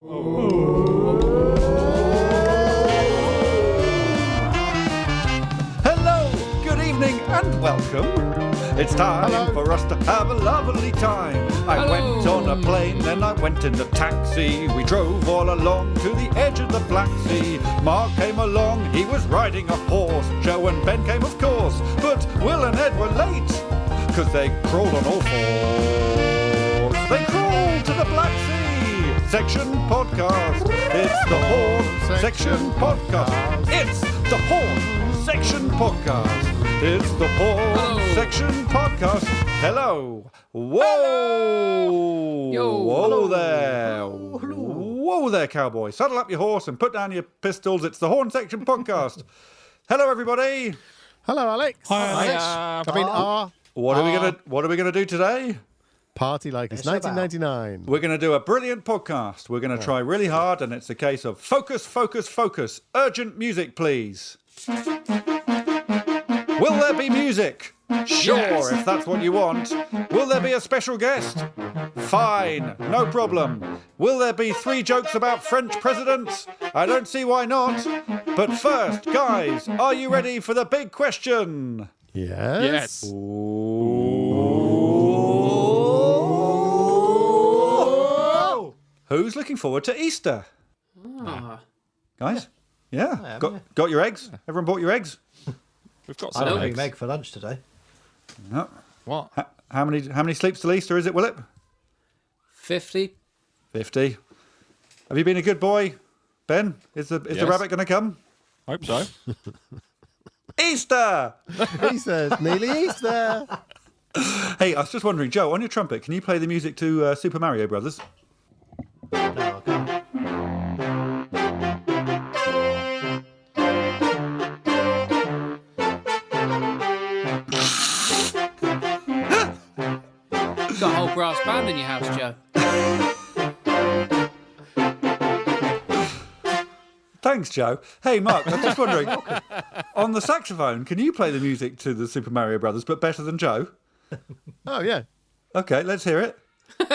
Hello, good evening and welcome. It's time for us to have a lovely time. I went on a plane, then I went in a taxi. We drove all along to the edge of the Black Sea. Mark came along, he was riding a horse. Joe and Ben came, of course, but Will and Ed were late, 'cause they crawled on all fours. They crawled to the Black Sea Section Podcast. It's the Horne Section Podcast. It's the Horne Section Podcast. It's the Horne Section Podcast. Hello. Whoa. Yo. Whoa Hello. there. Whoa there, cowboy. Saddle up your horse and put down your pistols. It's the Horne Section Podcast. Hello, everybody. Hello, Alex. Hi, Alex. What are we gonna do today? Party like it's 1999. We're going to do a brilliant podcast. We're going to try really hard, and it's a case of focus, focus, focus. Urgent music, please. Will there be music? Sure, if that's what you want. Will there be a special guest? Fine, no problem. Will there be 3 jokes about French presidents? I don't see why not. But first, guys, are you ready for the big question? Yes. Who's looking forward to Easter? Guys? Yeah. Got your eggs? Everyone bought your eggs? We've got I some don't eggs. make for lunch today. No. What? How many sleeps till Easter is it, Willip? 50. 50. Have you been a good boy, Ben? Is the rabbit going to come? Hope so. Easter! Easter, nearly Easter. Hey, I was just wondering, Joe, on your trumpet, can you play the music to Super Mario Brothers? No, I can't. You've got a whole brass band in your house, Joe. Thanks, Joe. Hey, Mark, I was just wondering, on the saxophone, can you play the music to the Super Mario Brothers, but better than Joe? Oh, yeah. Okay, let's hear it. You've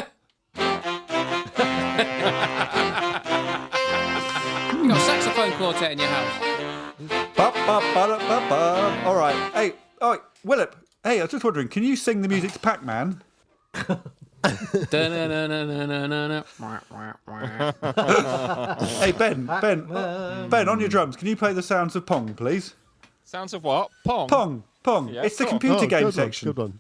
got a saxophone quartet in your house. Ba-ba-ba-da-ba-ba. All right. Hey, Willip. Hey, I was just wondering, can you sing the music to Pac-Man? Hey, Ben, on your drums, can you play the sounds of Pong, please? Sounds of what? Pong. Pong. Yeah, It's the go on. computer game good section. One, good one.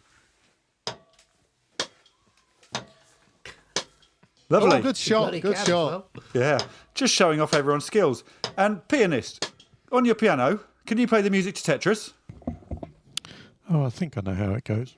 Lovely. Oh, good shot. Bloody Good cat as shot. well. Yeah, just showing off everyone's skills. And pianist, on your piano, can you play the music to Tetris? Oh, I think I know how it goes.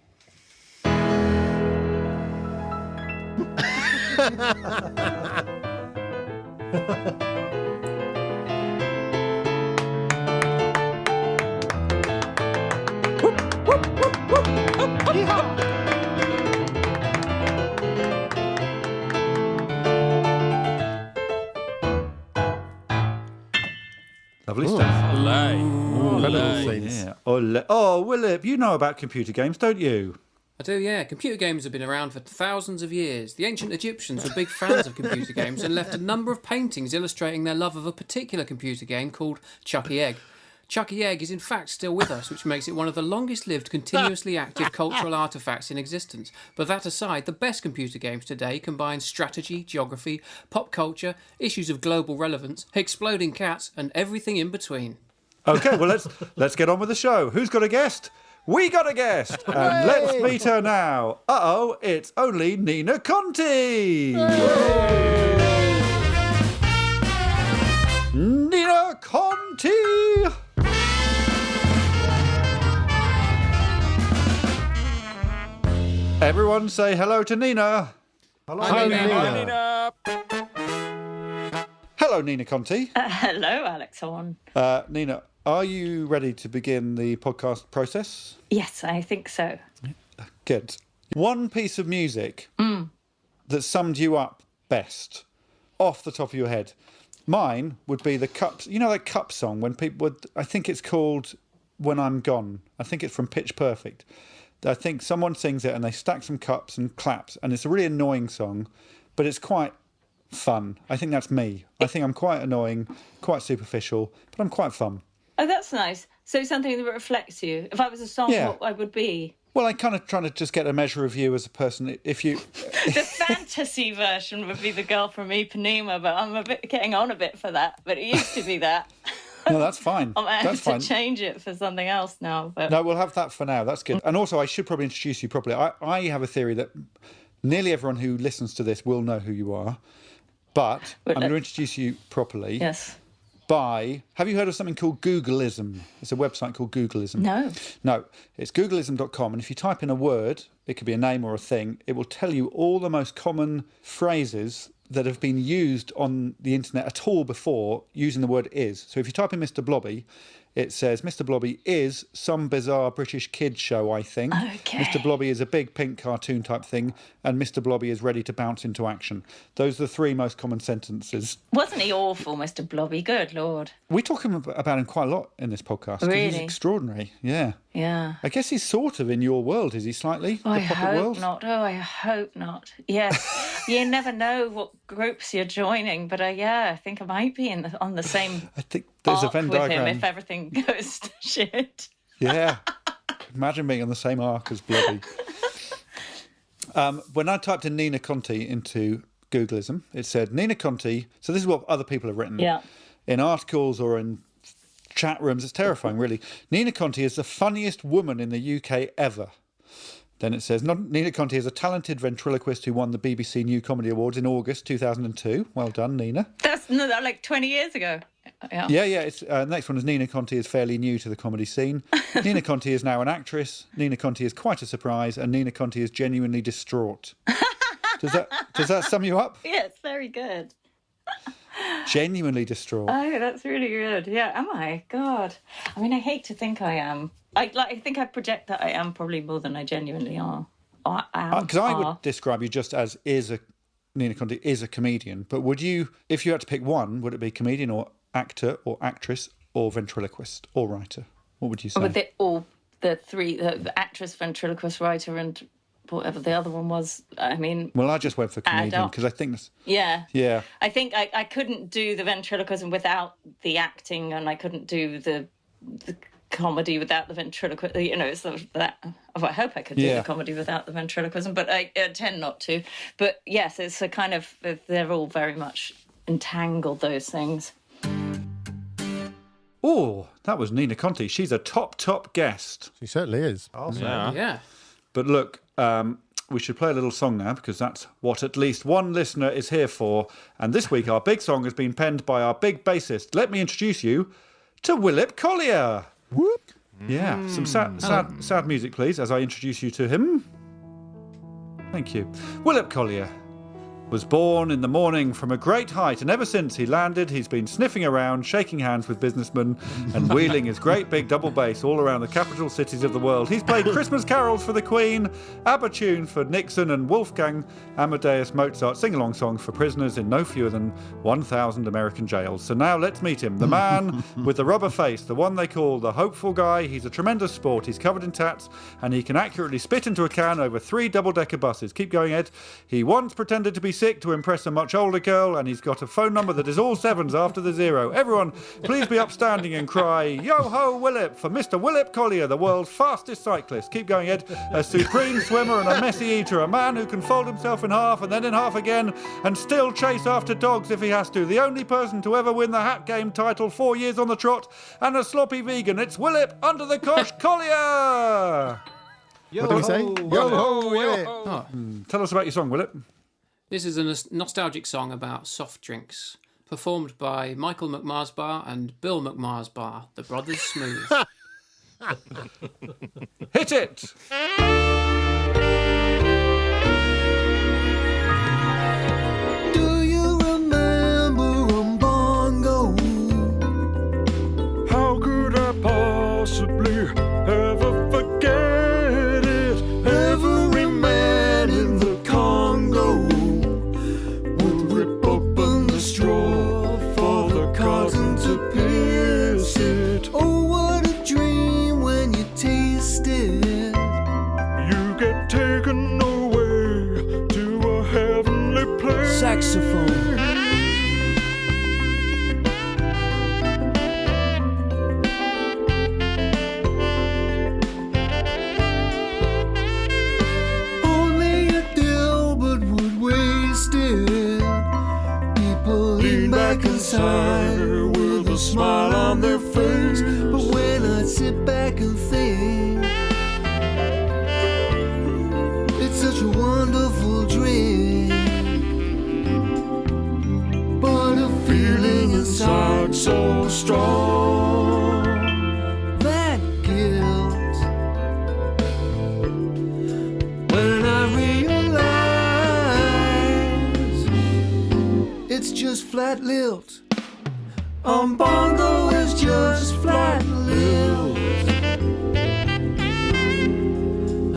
Lovely stuff. Olé. Yeah. Oh, Willip, you know about computer games, don't you? I do, yeah. Computer games have been around for thousands of years. The ancient Egyptians were big fans of computer games and left a number of paintings illustrating their love of a particular computer game called Chucky Egg. Chucky Egg is in fact still with us, which makes it one of the longest-lived, continuously active cultural artefacts in existence. But that aside, the best computer games today combine strategy, geography, pop culture, issues of global relevance, exploding cats, and everything in between. Okay, well, let's get on with the show. Who's got a guest? We got a guest, and let's meet her now. Uh-oh, it's only Nina Conti. Nina Conti. Everyone say hello to Nina. Hello, Nina. Hello, Nina Conti. Hello, Alex Horne. Nina, are you ready to begin the podcast process? Yes, I think so. Good. One piece of music that summed you up best, off the top of your head. Mine would be the Cups. You know that Cup song when people would, I think it's called When I'm Gone. I think it's from Pitch Perfect. I think someone sings it and they stack some cups and claps, and it's a really annoying song, but it's quite fun. I think that's me. I think I'm quite annoying, quite superficial, but I'm quite fun. Oh, that's nice. So something that reflects you. If I was a song, Yeah. what I would be. Well, I kind of trying to just get a measure of you as a person. If you... The fantasy version would be the girl from Ipanema, but I'm getting on a bit for that. But it used to be that. No, that's fine. I'm That's having fine. to change it for something else now. But No, we'll have that for now. That's good. And also, I should probably introduce you properly. I have a theory that nearly everyone who listens to this will know who you are. But I'm going to introduce you properly. yes. Have you heard of something called Googleism? It's a website called Googleism. No, it's googleism.com, and if you type in a word, it could be a name or a thing, it will tell you all the most common phrases that have been used on the internet at all before using the word is. So if you type in Mr. Blobby, it says Mr. Blobby is some bizarre British kid show, I think. Okay. Mr. Blobby is a big pink cartoon type thing, and Mr. Blobby is ready to bounce into action. Those are the three most common sentences. Wasn't he awful, Mr. Blobby? Good Lord. We talk about him quite a lot in this podcast. 'Cause He's Really? extraordinary, yeah. Yeah. I guess he's sort of in your world, is he slightly? I the puppet hope world? not. Oh, I hope not. Yes. You never know what groups you're joining, but yeah, I think I might be on the same I think there's a arc Venn with diagram. him if everything goes to shit. Yeah. Imagine being on the same arc as Blobby. When I typed in Nina Conti into Googleism, it said Nina Conti. So this is what other people have written. Yeah. In articles or in chat rooms. It's terrifying, really. Nina Conti is the funniest woman in the UK ever. Then it says, Nina Conti is a talented ventriloquist who won the BBC New Comedy Awards in August 2002. Well done, Nina. That's like 20 years ago. Yeah. Yeah. It's next one is Nina Conti is fairly new to the comedy scene. Nina Conti is now an actress. Nina Conti is quite a surprise, and Nina Conti is genuinely distraught. Does that sum you up? Yeah, it's very good. Genuinely distraught. Oh, that's really good. Yeah, am I? God. I mean, I hate to think I am. I think I project that I am probably more than I genuinely are. Because I would describe you just as Nina Conti is a comedian. But would you, if you had to pick one, would it be comedian or actor or actress or ventriloquist or writer? What would you say? With all the three, the actress, ventriloquist, writer, and whatever the other one was. I mean, Well, I just went for comedian up. because I think that's... yeah. Yeah. I think I couldn't do the ventriloquism without the acting, and I couldn't do the comedy without the ventriloquism. You know, it's sort of that. Well, I hope I could do Yeah. the comedy without the ventriloquism, but I tend not to. But yes, it's a kind of, they're all very much entangled, those things. Oh, that was Nina Conti. She's a top guest. She certainly is. Yeah. But look, we should play a little song now because that's what at least one listener is here for. And this week, our big song has been penned by our big bassist. Let me introduce you to Willip Collier. Whoop. Yeah, some sad music, please, as I introduce you to him. Thank you. Willip Collier was born in the morning from a great height, and ever since he landed, he's been sniffing around, shaking hands with businessmen, and wheeling his great big double bass all around the capital cities of the world. He's played Christmas carols for the Queen, ABBA tunes for Nixon, and Wolfgang Amadeus Mozart sing-along songs for prisoners in no fewer than 1,000 American jails. So now let's meet him, the man with the rubber face, the one they call the hopeful guy. He's a tremendous sport. He's covered in tats, and he can accurately spit into a can over 3 double-decker buses. Keep going, Ed. He once pretended to be sick to impress a much older girl, and he's got a phone number that is all 7s after the 0. Everyone, please be upstanding and cry, yo-ho, Willip, for Mr. Willip Collier, the world's fastest cyclist. Keep going, Ed. A supreme swimmer and a messy eater, a man who can fold himself in half and then in half again and still chase after dogs if he has to. The only person to ever win the hat game title 4 years on the trot, and a sloppy vegan. It's Willip under the Kosh Collier. What do we say? Yo-ho, Willip. Tell us about your song, Willip. This is a nostalgic song about soft drinks, performed by Michael McMarsbar and Bill McMarsbar, the brothers Smooth. Hit it! Do you remember Bongo? How could I possibly ever forget it? Every man in the Congo would rip open the straw for the cotton to pierce it. Oh, what a dream when you taste it. You get taken lean back and sigh with a smile on their face. But when I sit back and think, it's such a wonderful dream. But a feeling inside so strong, that guilt, when I realize it's just flat lilt. On bongo is just flat lilt.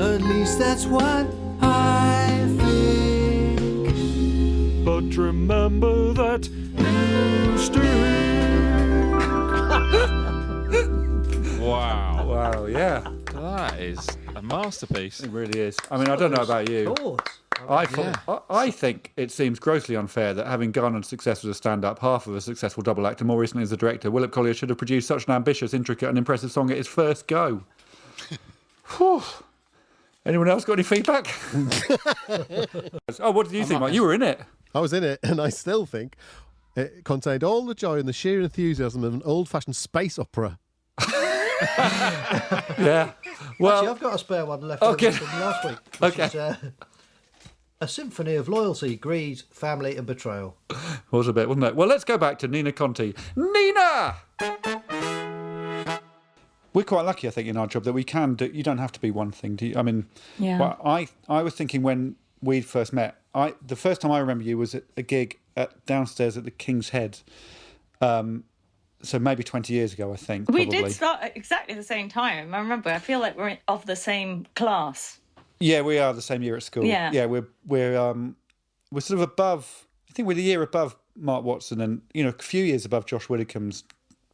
At least that's what I think. But remember that you stink. Wow. Wow, yeah, That is a masterpiece. it really is. I mean, I don't know about you. Of course. I think it seems grossly unfair that having garnered success as a stand-up, half of a successful double act, and more recently as a director, Willip Collier should have produced such an ambitious, intricate and impressive song at his first go. Whew. Anyone else got any feedback? Oh, what did you think, Mike? You were in it. I was in it, and I still think it contained all the joy and the sheer enthusiasm of an old-fashioned space opera. Yeah. Well, Actually, I've got a spare one left Okay. from last week. Which Okay. is, a symphony of loyalty, greed, family, and betrayal. was a bit, wasn't it? Well, let's go back to Nina Conti. Nina! We're quite lucky, I think, in our job that we can do. You don't have to be one thing. Do you? I mean, Yeah. well, I was thinking when we first met. The first time I remember you was at a gig downstairs at the King's Head. So maybe 20 years ago, I think. We probably. did start at exactly the same time. I remember. I feel like we're of the same class. Yeah, we are the same year at school. Yeah. Yeah, we're sort of above. I think we're the year above Mark Watson, and a few years above Josh Widdicombe's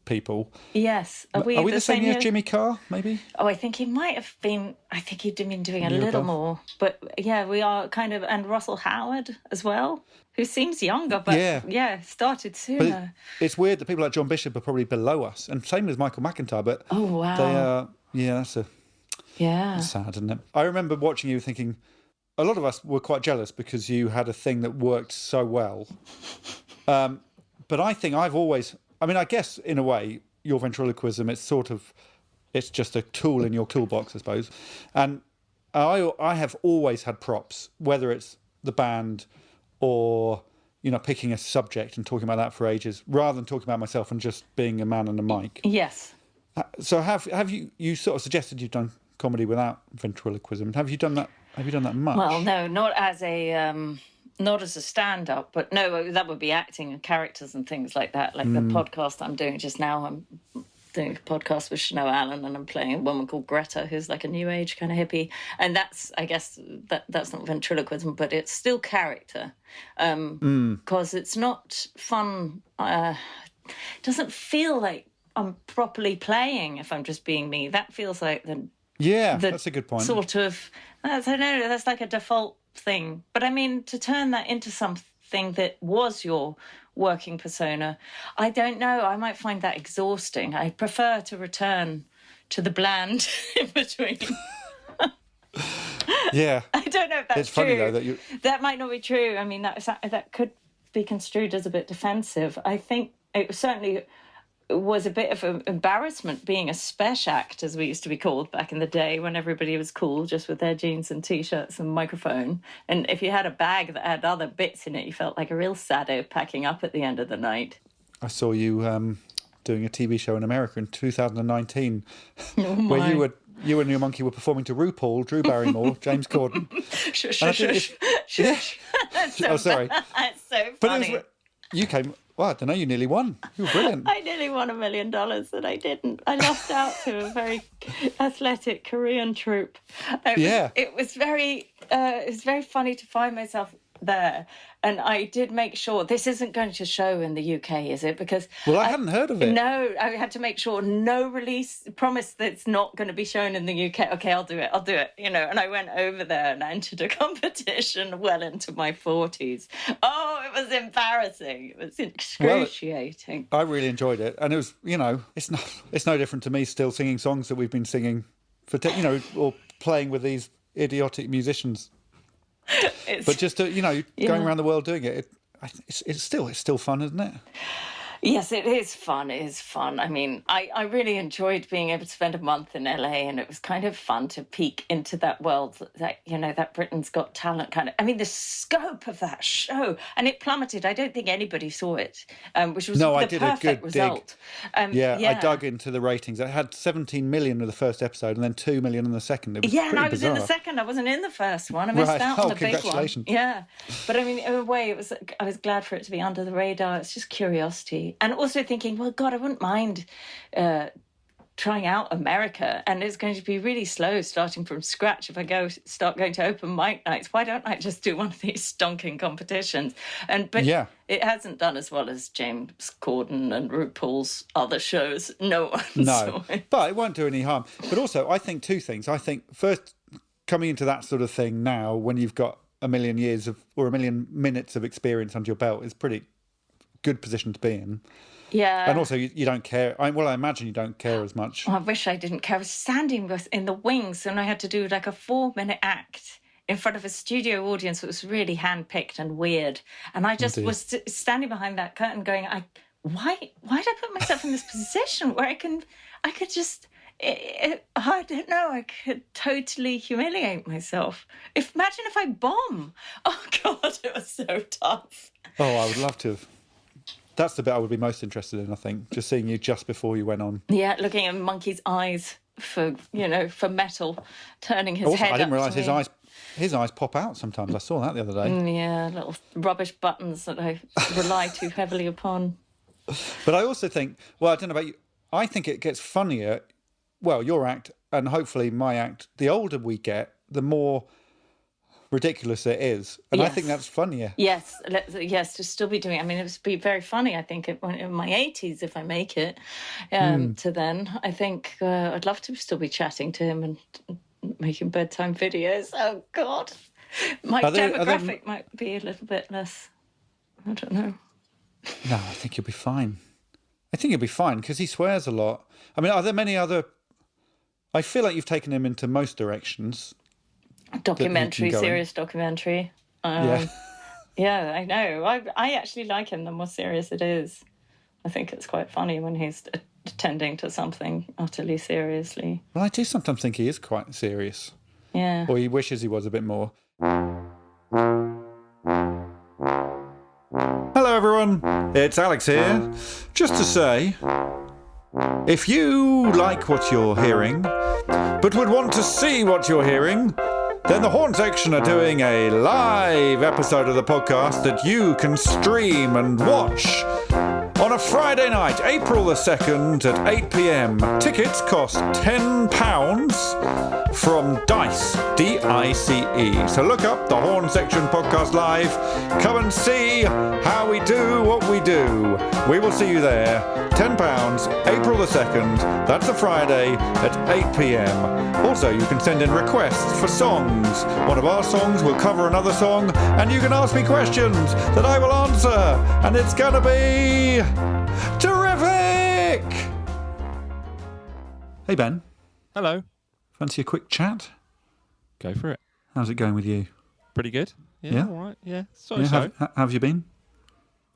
people. Yes. Are we the same year as Jimmy Carr? Maybe. Oh, I think he might have been. I think he'd been doing a Year little above. more. But yeah, we are kind of, and Russell Howard as well, who seems younger, but Yeah. started But sooner. it's weird that people like John Bishop are probably below us, and same as Michael McIntyre. But Oh wow. they are. Yeah, that's Yeah. sad, isn't it? I remember watching you thinking, a lot of us were quite jealous because you had a thing that worked so well. But I think I've always, I mean, I guess in a way, your ventriloquism, it's just a tool in your toolbox, I suppose. And I have always had props, whether it's the band or, picking a subject and talking about that for ages, rather than talking about myself and just being a man and a mic. Yes. So have you sort of suggested you've done comedy without ventriloquism? Have you done that? Have you done that much? Well, no, not as a stand-up, but no, that would be acting and characters and things like that. Like the podcast I'm doing just now, I'm doing a podcast with Shano Allen, and I'm playing a woman called Greta, who's like a new age kind of hippie, and that's, I guess, that's not ventriloquism, but it's still character, because it's not fun. It doesn't feel like I'm properly playing if I'm just being me. That feels like that's a good point. Sort of, I don't know, that's like a default thing. But I mean, to turn that into something that was your working persona, I don't know. I might find that exhausting. I prefer to return to the bland in between. Yeah. I don't know if that's It's funny, true. though, That might not be true. I mean, that could be construed as a bit defensive. I think it certainly was a bit of an embarrassment being a spesh act, as we used to be called back in the day, when everybody was cool just with their jeans and T-shirts and microphone. And if you had a bag that had other bits in it, you felt like a real sado packing up at the end of the night. I saw you doing a TV show in America in 2019 Oh, where my. you and your monkey were performing to RuPaul, Drew Barrymore, James Corden. Shush, And I shush, think shush. That's so Oh, sorry. That's so But funny. you came. Well, I don't know. You nearly won. You were brilliant. I nearly won $1 million and I didn't. I lost out to a very athletic Korean troupe. It was very funny to find myself there. And I did make sure, this isn't going to show in the UK, is it? Because I hadn't heard of it. No, I had to make sure no release, promise that it's not going to be shown in the UK. Okay, I'll do it, and I went over there and entered a competition well into my 40s. Oh, it was embarrassing. It was excruciating. I really enjoyed it, and it was, it's no different to me still singing songs that we've been singing for, or playing with these idiotic musicians. But just to, going around the world doing it, it's still fun, isn't it? Yes, it is fun. It is fun. I mean, I really enjoyed being able to spend a month in LA, and it was kind of fun to peek into that world that, that Britain's Got Talent kind of. I mean, the scope of that show, and it plummeted. I don't think anybody saw it, which was I the did a perfect good result. I dug into the ratings. I had 17 million in the first episode and then 2 million in the second. It was and I was bizarre. in the second. I wasn't in the first one. I missed out on the big one. Congratulations. Yeah, but I mean, in a way, I was glad for it to be under the radar. It's just curiosity. And also thinking, well, God, I wouldn't mind trying out America, and it's going to be really slow starting from scratch if I start going to open mic nights. Why don't I just do one of these stonking competitions? But it hasn't done as well as James Corden and RuPaul's other shows. No, but it won't do any harm. But also, I think two things. I think first, coming into that sort of thing now, when you've got a million minutes of experience under your belt, is pretty good position to be in. Yeah. And also, you don't care. I imagine you don't care as much. I wish I didn't care. I was standing in the wings, and I had to do like a 4-minute act in front of a studio audience. It was really hand-picked and weird. And I just was standing behind that curtain going, why did I put myself in this position where I could just... I don't know, I could totally humiliate myself. Imagine if I bomb. Oh, God, it was so tough. Oh, I would love to have. That's the bit I would be most interested in, I think. Just seeing you just before you went on. Yeah, looking at Monkey's eyes for metal, turning his head up. I didn't realise his eyes pop out sometimes. I saw that the other day. Yeah, little rubbish buttons that I rely too heavily upon. But I also think, well, I don't know about you, I think it gets funnier, well, your act and hopefully my act, the older we get, the more ridiculous it is, and I think that's funnier. Yes, to still be doing it. I mean, it would be very funny, I think, in my 80s if I make it to then. I think I'd love to still be chatting to him and making bedtime videos. Oh, God. My demographic might be a little bit less, I don't know. No, I think you'll be fine. I think you'll be fine, because he swears a lot. I mean, are there many other... I feel like you've taken him into most directions. Documentary, serious documentary. Yeah, I know. I actually like him the more serious it is. I think it's quite funny when he's attending to something utterly seriously. Well, I do sometimes think he is quite serious. Yeah. Or he wishes he was a bit more. Hello, everyone. It's Alex here. Just to say, if you like what you're hearing, but would want to see what you're hearing, then the Horne Section are doing a live episode of the podcast that you can stream and watch on a Friday night, April the 2nd at 8 p.m. Tickets cost £10 from Dice, D-I-C-E. So look up the Horne Section Podcast Live. Come and see how we do what we do. We will see you there. £10, April the 2nd. That's a Friday at 8 p.m. Also, you can send in requests for songs. One of our songs will cover another song, and you can ask me questions that I will answer. And it's gonna be terrific! Hey, Ben. Hello. Fancy a quick chat? Go for it. How's it going with you? Pretty good. Yeah. All right. Yeah. So. How have you been?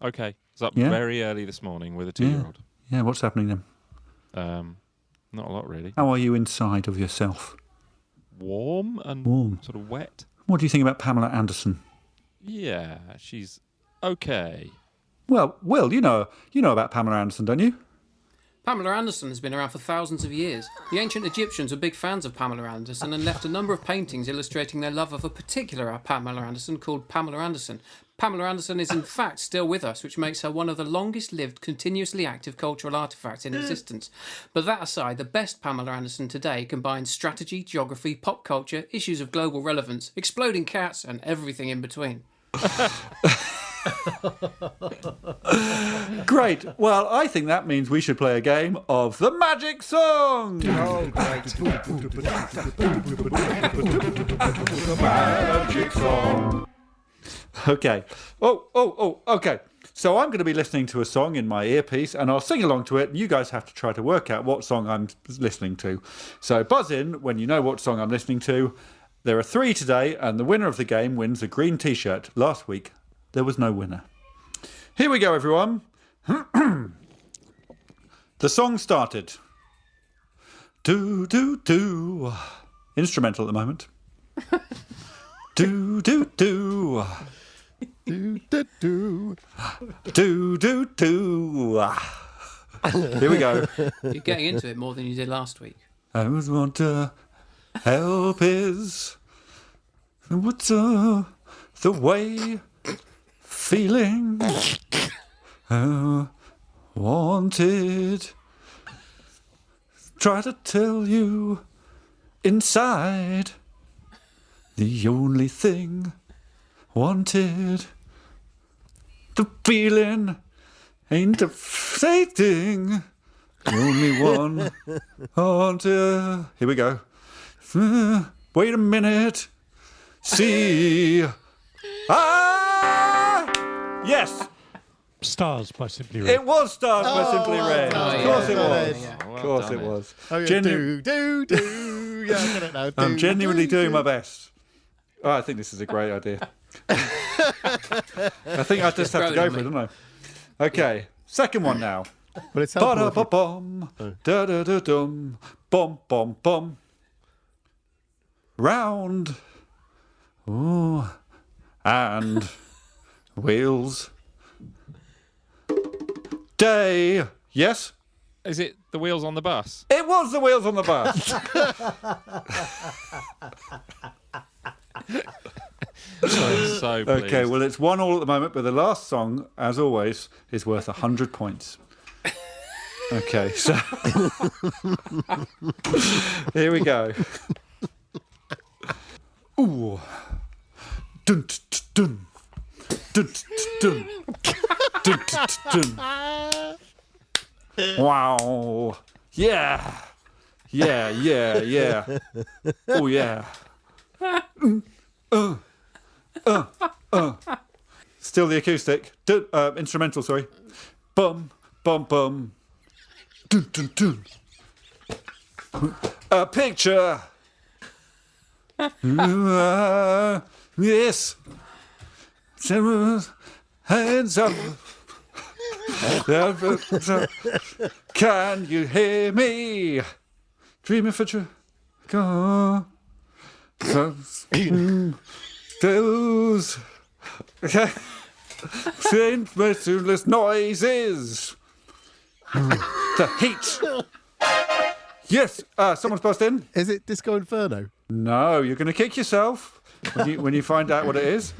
Okay. I was up very early this morning with a 2-year-old. Yeah. What's happening then? Not a lot, really. How are you inside of yourself? Warm and sort of wet. What do you think about Pamela Anderson? Yeah, she's okay. Well, Will, you know about Pamela Anderson, don't you? Pamela Anderson has been around for thousands of years. The ancient Egyptians were big fans of Pamela Anderson and left a number of paintings illustrating their love of a particular Pamela Anderson called Pamela Anderson. Pamela Anderson is in fact still with us, which makes her one of the longest-lived, continuously active cultural artefacts in existence. But that aside, the best Pamela Anderson today combines strategy, geography, pop culture, issues of global relevance, exploding cats, and everything in between. Great. Well, I think that means we should play a game of the magic song. Oh, great. The magic song. Okay. Okay. So I'm going to be listening to a song in my earpiece and I'll sing along to it. And you guys have to try to work out what song I'm listening to. So buzz in when you know what song I'm listening to. There are 3 today and the winner of the game wins a green T-shirt. Last week, there was no winner. Here we go, everyone. The song started. Do, do, do. Instrumental at the moment. Do, do, do. Do, do, do. Do, do, do. Here we go. You're getting into it more than you did last week. I always want to help is what's the way feeling wanted. Try to tell you inside the only thing wanted. The feeling ain't a thing. The only one wanted. Here we go. Wait a minute. See. Yes. Stars by Simply Red. It was Stars by Simply Red. Of course it was. Yeah. Of course it was. Oh, yeah, Genu- do. Yeah, I get it now. I'm genuinely doing my best. Oh, I think this is a great idea. I think I just have to go for it, don't I? Okay, second one now. But it's helpful if you- Ba-da-ba-bum, da-da-da-dum, bum, bum, bum. Round. Ooh. And wheels. Day. Yes? Is it the wheels on the bus? It was the wheels on the bus. So pleased. Okay, well, it's 1-1 at the moment, but the last song, as always, is worth 100 points. Okay, so here we go. Ooh. Dun, dun, dun, dun, dun, dun, dun. Wow. Yeah. Yeah, yeah, yeah. Oh, yeah. Still the acoustic. Instrumental, sorry. Bum, bum, bum. Dun, dun, dun. A picture. Yes. Hands up. Can you hear me? Dreaming for those senseless noises. The heat. Yes, someone's burst in. Is it Disco Inferno? No, you're going to kick yourself when you find out what it is.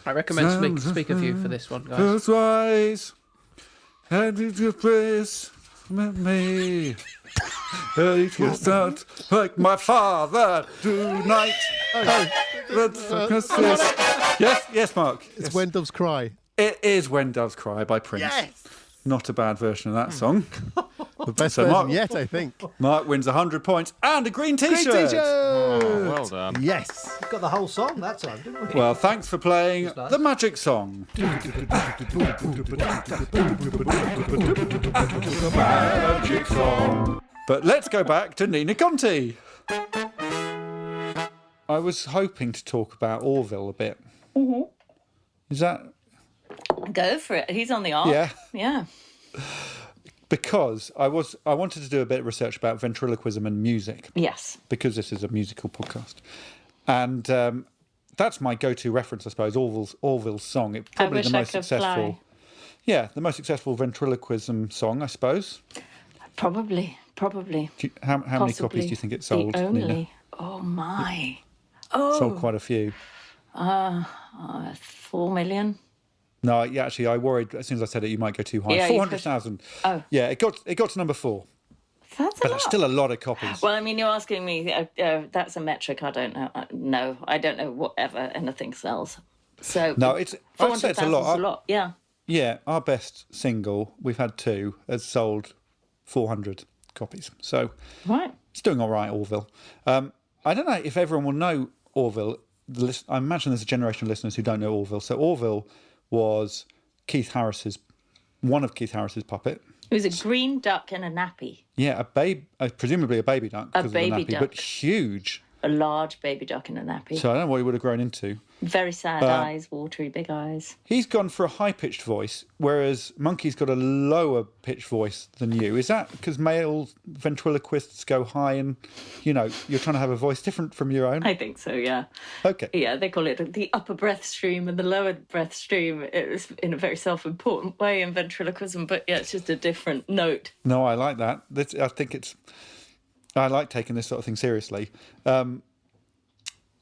I recommend speak a few for this one, guys. First rise, and you praise me. You can start like my father tonight. Yes, Mark. It's When Doves Cry. It is When Doves Cry by Prince. Yes! Not a bad version of that song. The best So version Mark- yet, I think. Mark wins 100 points and a green t-shirt. Great t-shirt! Oh, well done. Yes! Got the whole song that time, didn't we? Well, thanks for playing the magic song. Magic song. But let's go back to Nina Conti. I was hoping to talk about Orville a bit. Mm-hmm. Is that... Go for it. He's on the arc. Yeah. Yeah. Because I wanted to do a bit of research about ventriloquism and music. Yes. Because this is a musical podcast. And that's my go-to reference, I suppose, Orville's song. It's probably the most successful. Fly. Yeah, the most successful ventriloquism song, I suppose. Probably. How many copies do you think it sold, The only. Nina? Oh, my. Oh. Sold quite a few. 4 million. No, yeah, actually, I worried as soon as I said it, you might go too high. Yeah, 400,000. Oh. Yeah, it got to number 4. That's But that's still a lot of copies. Well, I mean, you're asking me, that's a metric I don't know. No, I don't know whatever anything sells. So No, I'd say it's a 400,000 lot. is a lot, yeah. Yeah, our best single, we've had 2, has sold 400 copies. So Right. it's doing all right, Orville. I don't know if everyone will know Orville. I imagine there's a generation of listeners who don't know Orville. So Orville was one of Keith Harris's puppet. It was a green duck in a nappy. Yeah, presumably a baby duck. A because baby of the nappy, duck. but huge. a large baby duck in a nappy. So I don't know what he would have grown into. Very sad eyes, watery, big eyes. He's gone for a high-pitched voice, whereas Monkey's got a lower-pitched voice than you. Is that because male ventriloquists go high and, you're trying to have a voice different from your own? I think so, yeah. Okay. Yeah, they call it the upper breath stream and the lower breath stream. It was in a very self-important way in ventriloquism, but yeah, it's just a different note. No, I like that. I like taking this sort of thing seriously.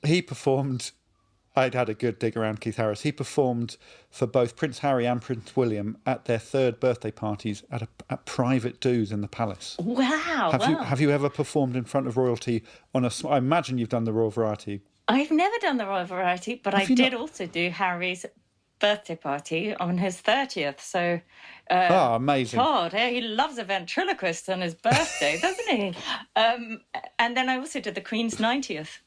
He performed... I'd had a good dig around Keith Harris. He performed for both Prince Harry and Prince William at their third birthday parties at private do's in the palace. Wow! Have you ever performed in front of royalty on I imagine you've done the Royal Variety. I've never done the Royal Variety, but I did also do Harry's birthday party on his 30th. So, amazing! God, he loves a ventriloquist on his birthday, doesn't he? And then I also did the Queen's 90th.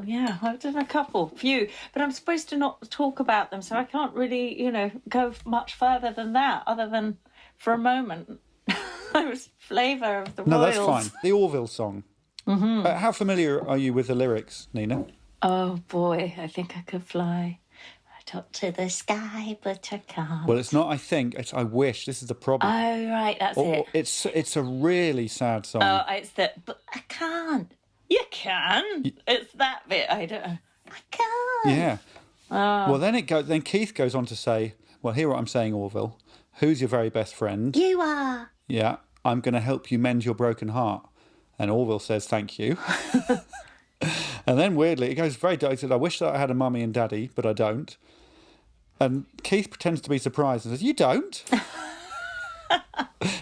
Yeah, I've done a few, but I'm supposed to not talk about them, so I can't really, go much further than that, other than for a moment. I was flavour of the Royals. No, that's fine. The Orville song. Mm-hmm. How familiar are you with the lyrics, Nina? Oh, boy, I think I could fly. I talk to the sky, but I can't. Well, it's not I think, it's I wish. This is the problem. Oh, right, that's it. It's a really sad song. Oh, it's that, but I can't. You can. It's that bit. I can't. Yeah. Well, then Keith goes on to say, well, hear what I'm saying, Orville. Who's your very best friend? You are. Yeah. I'm going to help you mend your broken heart. And Orville says, thank you. And then weirdly, it goes very dark. He said, I wish that I had a mummy and daddy, but I don't. And Keith pretends to be surprised and says, you don't?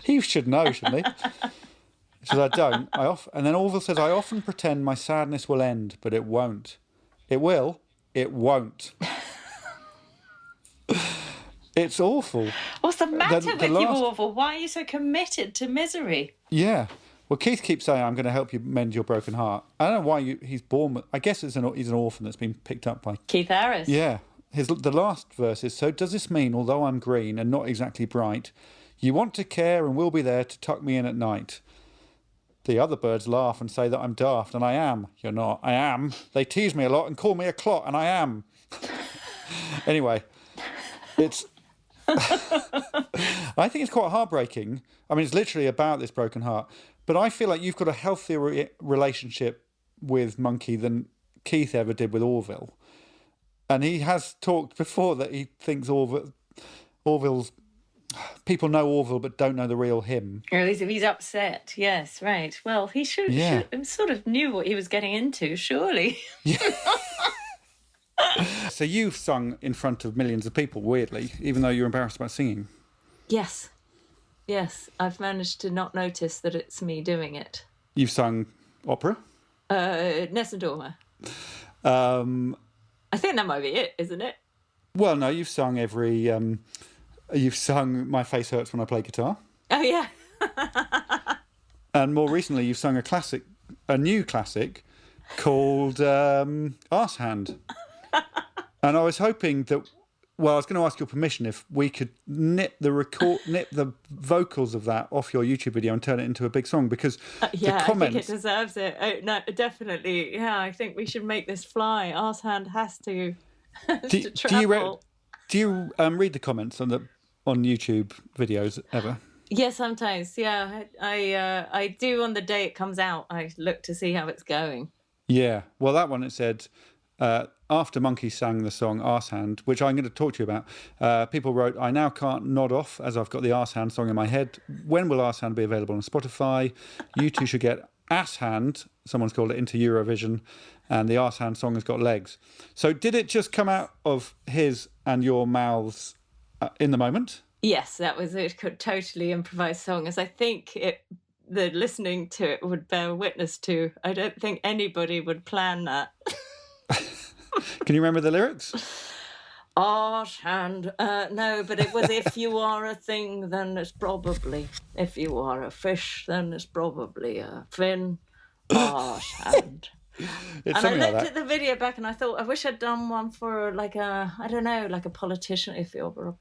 He should know, shouldn't he? He says, I don't. And then Orville says, I often pretend my sadness will end, but it won't. It will. It won't. It's awful. What's the matter with you, Orville? Why are you so committed to misery? Yeah. Well, Keith keeps saying, I'm going to help you mend your broken heart. I don't know why he's born with... I guess he's an orphan that's been picked up by... Keith Harris. Yeah. The last verse is, so does this mean, although I'm green and not exactly bright, you want to care and will be there to tuck me in at night? The other birds laugh and say that I'm daft, and I am. You're not. I am. They tease me a lot and call me a clot, and I am. Anyway, it's... I think it's quite heartbreaking. I mean, it's literally about this broken heart. But I feel like you've got a healthier relationship with Monkey than Keith ever did with Orville. And he has talked before that he thinks Orville's... People know Orville but don't know the real him. Or at least if he's upset. Yes, right. Well, he should sort of knew what he was getting into, surely. Yeah. So you've sung in front of millions of people, weirdly, even though you're embarrassed about singing. Yes. Yes, I've managed to not notice that it's me doing it. You've sung opera? Nessadorma. I think that might be it, isn't it? Well, no, you've sung you've sung My Face Hurts When I Play Guitar. Oh, yeah. And more recently, you've sung a new classic called Arsehand. And I was hoping that, well, I was going to ask your permission if we could nip the vocals of that off your YouTube video and turn it into a big song, because yeah, the comments... I think it deserves it. Oh, no, definitely. Yeah, I think we should make this fly. Arsehand has to travel. Do you read the comments on YouTube videos ever? Yeah, sometimes. Yeah, I do on the day it comes out. I look to see how it's going. Yeah. Well, that one, it said, after Monkey sang the song Arsehand, which I'm going to talk to you about, people wrote, I now can't nod off as I've got the Arsehand song in my head. When will Arsehand be available on Spotify? You two should get Asshand, someone's called it, into Eurovision, and the Arsehand song has got legs. So did it just come out of his and your mouths in the moment? Yes, that was a totally improvised song, as I think the listening to it would bear witness to. I don't think anybody would plan that. Can you remember the lyrics? Arsehand. No, but it was, if you are a thing, then it's probably. If you are a fish, then it's probably a fin. Arsehand. And I looked at the video back and I thought, I wish I'd done one for like a politician. If you're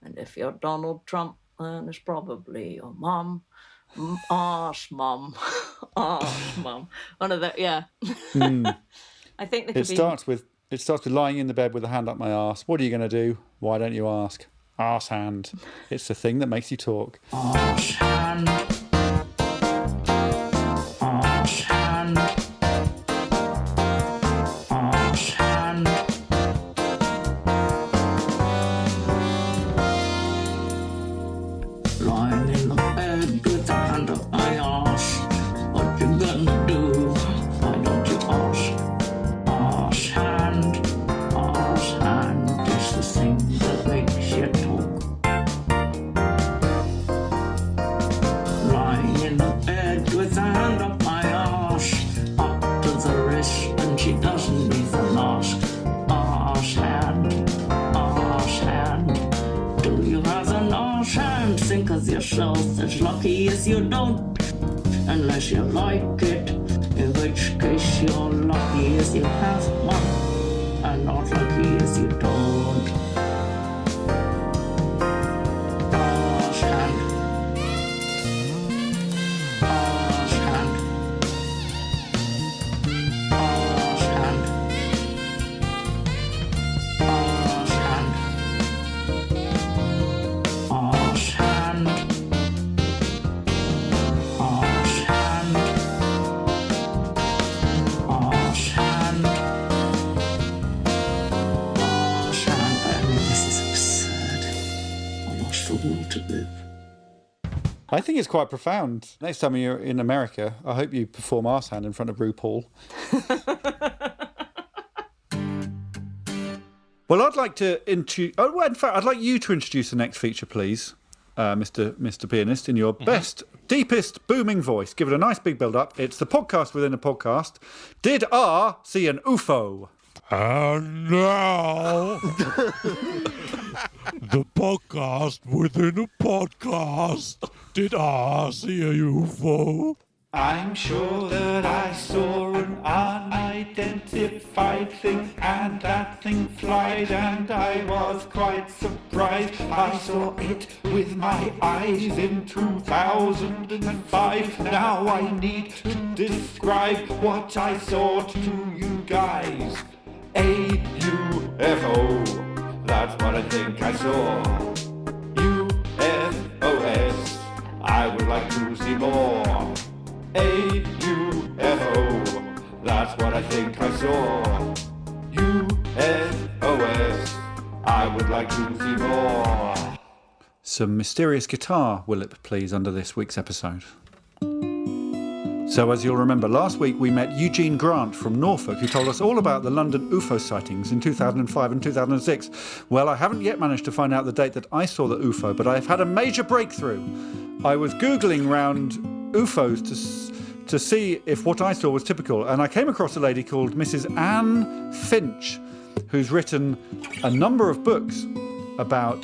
and if you're Donald Trump, then it's probably your mum. Arse mum. Arse mum. One of the, yeah. I think there could It starts with lying in the bed with a hand up my arse. What are you going to do? Why don't you ask? Arsehand. It's the thing that makes you talk. Arsehand. Arsehand. Arsehand. Lying in the bed with a hand up my arse. What you gonna do? Why don't you ask? Arsehand. Arsehand is the thing that makes you talk. Lying in the bed with a hand up my arse, up to the wrist, and she doesn't even ask. Arsehand, arsehand, do you have an arsehand? Think of yourself as lucky as you don't, unless you like it, in which case you're lucky as you have one, and not lucky as you don't. Arsehand. Arsehand. Arsehand. Arsehand. Arsehand. Arsehand. Arsehand. Arsehand. I mean, this is absurd. I lost the will to live. I think it's quite profound. Next time you're in America, I hope you perform Arsehand in front of RuPaul. Well, I'd like to introduce... Oh, well, in fact, I'd like you to introduce the next feature, please, Mr. Pianist, in your best, deepest, booming voice. Give it a nice big build-up. It's the podcast within a podcast. Did R see an UFO? And now, the podcast within a podcast. Did I see a UFO? I'm sure that I saw an unidentified thing, and that thing flied, and I was quite surprised. I saw it with my eyes in 2005. Now I need to describe what I saw to you guys. A UFO, that's what I think I saw. UFOs, I would like to see more. A UFO, that's what I think I saw. UFOs, I would like to see more. Some mysterious guitar, Willip, please, under this week's episode. So, as you'll remember, last week we met Eugene Grant from Norfolk, who told us all about the London UFO sightings in 2005 and 2006. Well, I haven't yet managed to find out the date that I saw the UFO, but I've had a major breakthrough. I was Googling round UFOs to see if what I saw was typical, and I came across a lady called Mrs. Anne Finch, who's written a number of books about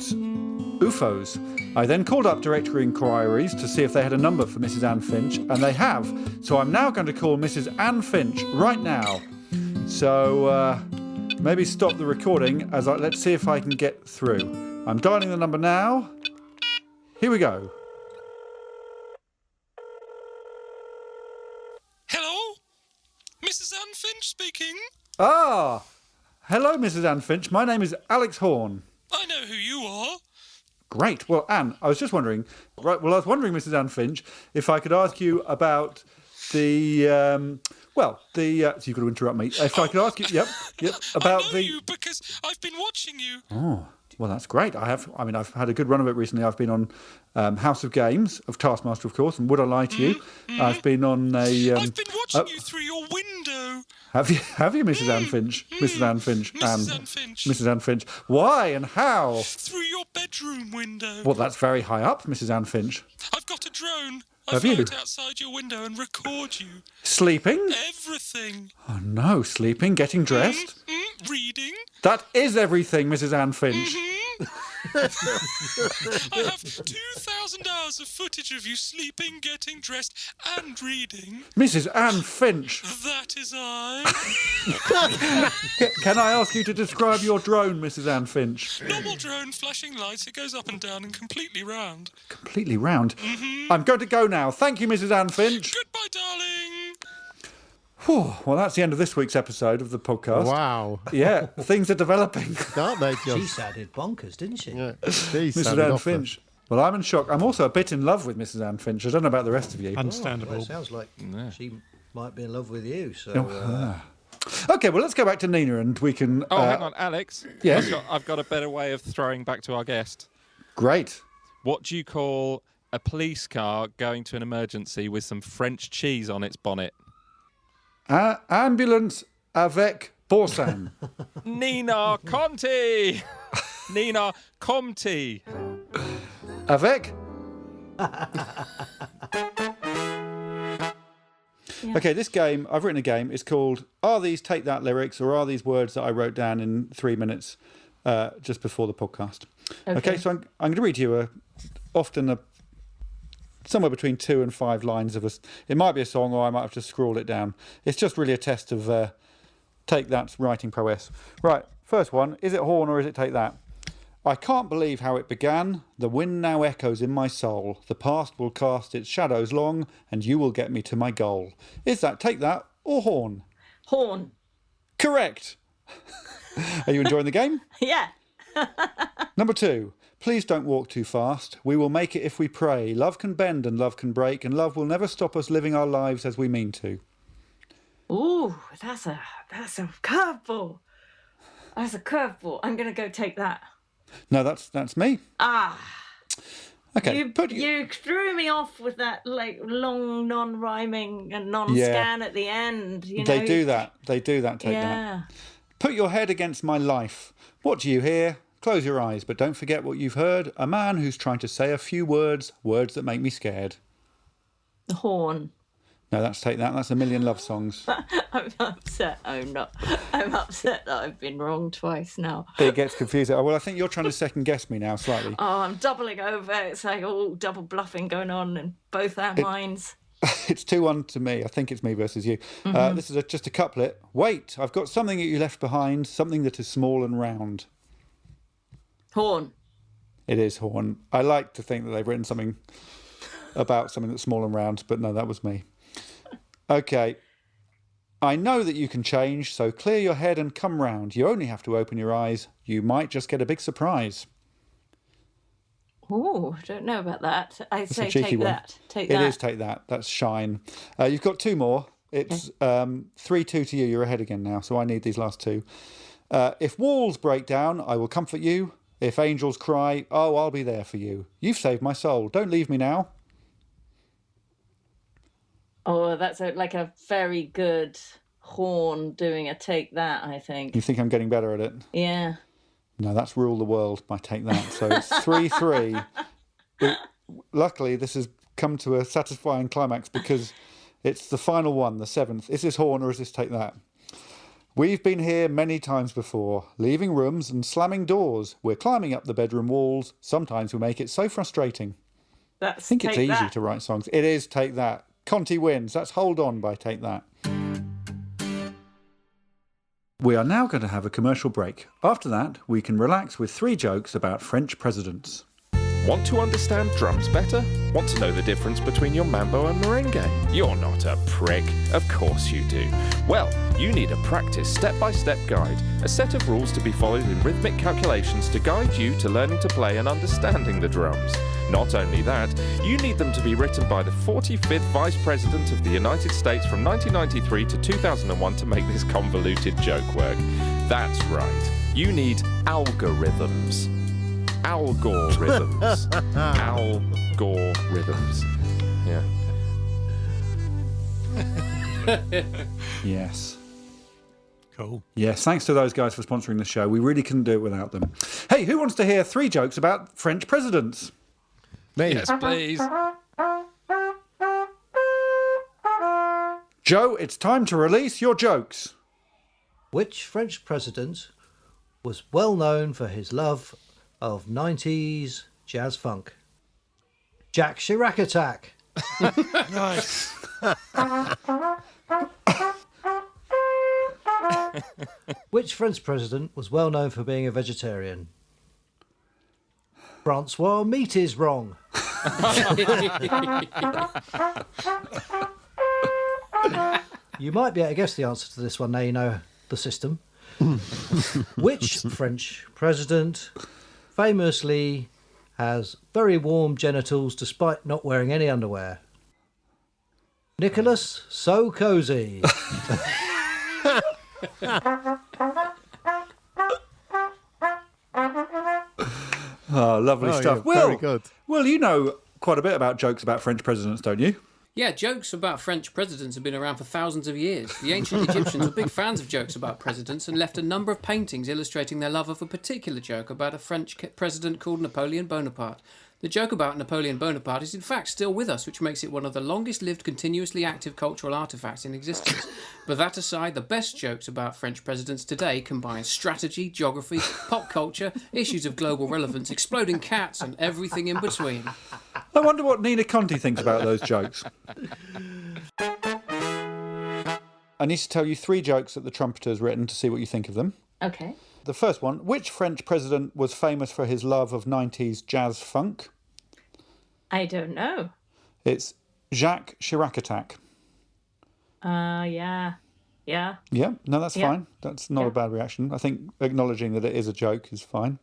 UFOs. I then called up directory inquiries to see if they had a number for Mrs. Anne Finch, and they have. So I'm now going to call Mrs. Anne Finch right now. So maybe stop the recording as let's see if I can get through. I'm dialing the number now. Here we go. Hello? Mrs. Anne Finch speaking. Ah, hello, Mrs. Anne Finch. My name is Alex Horne. I know who you are. Great. Well, Anne, I was just wondering, Mrs. Anne Finch, if I could ask you about the, so you've got to interrupt me. If I could ask you, yep, about I know you because I've been watching you. Oh, well, that's great. I've had a good run of it recently. I've been on House of Games, of Taskmaster, of course, and Would I Lie to You? I've been on a... I've been watching you through your window. Have you, Mrs. Anne Finch? Mrs. Anne Finch. Mrs. Anne Finch. Mrs. Anne Finch. Why and how? Through your bedroom window. Well, that's very high up, Mrs. Anne Finch. I've got a drone. Have I fly you? it outside your window and record you. Sleeping? Everything. Oh, no. Sleeping? Getting dressed? Reading. That is everything, Mrs. Anne Finch. I have 2,000 hours of footage of you sleeping, getting dressed, and reading. Mrs. Anne Finch. That is I. Can I ask you to describe your drone, Mrs. Anne Finch? Normal drone, flashing lights, it goes up and down and completely round. Completely round? I'm going to go now. Thank you, Mrs. Anne Finch. Goodbye, darling. Whew. Well, that's the end of this week's episode of the podcast. Wow. Yeah, things are developing. Aren't they, John? She sounded bonkers, didn't she? Yeah. She Mrs. sounded Anne off there. Finch. Well, I'm in shock. I'm also a bit in love with Mrs. Anne Finch. I don't know about the rest of you. Well, Understandable. it sounds like she might be in love with you. So Okay, well, let's go back to Nina and we can... Oh, hang on, Alex. Yes? I've got a better way of throwing back to our guest. Great. What do you call a police car going to an emergency with some French cheese on its bonnet? Ambulance avec Borsan. Nina Conti! Nina Conti. Avec? Okay, this game, I've written a game. It's called Are These Take That Lyrics, or Are These Words That I Wrote Down in 3 minutes just before the podcast? Okay, so I'm going to read you somewhere between 2 and 5 lines of it might be a song, or I might have just scrawled it down. It's just really a test of Take That's writing prowess. Right, first one. Is it Horne or is it Take That? I can't believe how it began. The wind now echoes in my soul. The past will cast its shadows long, and you will get me to my goal. Is that Take That or Horne? Horne. Correct. Are you enjoying the game? Yeah. Number 2. Please don't walk too fast. We will make it if we pray. Love can bend and love can break, and love will never stop us living our lives as we mean to. Ooh, that's a curveball. That's a curveball. I'm going to go Take That. No, that's me. Okay. You threw me off with that like long non-rhyming and non-scan at the end. They do that. Take that. Put your head against my life. What do you hear? Close your eyes, but don't forget what you've heard. A man who's trying to say a few words that make me scared. The Horne. No, that's Take That. That's A Million Love Songs. I'm upset. I'm upset that I've been wrong twice now. It gets confusing. Well, I think you're trying to second guess me now slightly. Oh, I'm doubling over. It's like all double bluffing going on in both our minds. It's 2-1 to me. I think it's me versus you. This is just a couplet. Wait, I've got something that you left behind, something that is small and round. Horne. It is Horne. I like to think that they've written something about something that's small and round, but no, that was me. Okay. I know that you can change, so clear your head and come round. You only have to open your eyes. You might just get a big surprise. Oh, I don't know about that. I'd say Take That. Take It That. is Take That. That's Shine. You've got 2 more. It's 3-2 to you. You're ahead again now, so I need these last 2. If walls break down, I will comfort you. If angels cry, oh, I'll be there for you. You've saved my soul. Don't leave me now. Oh, that's like a very good Horne doing a Take That, I think. You think I'm getting better at it? Yeah. No, that's Rule the World by Take That. So it's 3-3. Luckily, this has come to a satisfying climax because it's the final one, the 7th. Is this Horne or is this Take That? We've been here many times before, leaving rooms and slamming doors. We're climbing up the bedroom walls. Sometimes we make it so frustrating. I think it's easy to write songs. It is Take That. Conti wins. That's Hold On by Take That. We are now going to have a commercial break. After that, we can relax with 3 jokes about French presidents. Want to understand drums better? Want to know the difference between your mambo and merengue? You're not a prick. Of course you do. Well, you need a practice step-by-step guide, a set of rules to be followed in rhythmic calculations to guide you to learning to play and understanding the drums. Not only that, you need them to be written by the 45th Vice President of the United States from 1993 to 2001 to make this convoluted joke work. That's right. You need algorithms. Algorithms. Algorithms. Yeah. Yes. Cool. Yes, thanks to those guys for sponsoring the show. We really couldn't do it without them. Hey, who wants to hear 3 jokes about French presidents? Me. Yes, please. Joe, it's time to release your jokes. Which French president was well known for his love of 90s jazz funk? Jack Chirac Attack. Nice. Which French president was well known for being a vegetarian? Francois Meat is wrong. You might be able to guess the answer to this one now you know the system. Which French president famously has very warm genitals despite not wearing any underwear? Nicolas Sarkozy. Oh, lovely stuff. Yeah, very good. Will, you know quite a bit about jokes about French presidents, don't you? Yeah, jokes about French presidents have been around for thousands of years. The ancient Egyptians were big fans of jokes about presidents and left a number of paintings illustrating their love of a particular joke about a French president called Napoleon Bonaparte. The joke about Napoleon Bonaparte is in fact still with us, which makes it one of the longest-lived, continuously active cultural artefacts in existence. But that aside, the best jokes about French presidents today combine strategy, geography, pop culture, issues of global relevance, exploding cats, and everything in between. I wonder what Nina Conti thinks about those jokes. I need to tell you 3 jokes that the trumpeter has written to see what you think of them. Okay. The first one, which French president was famous for his love of 90s jazz funk? I don't know. It's Jacques Chirac Attack. Yeah. Yeah. Yeah, no, that's Yeah. fine. That's not a bad reaction. I think acknowledging that it is a joke is fine.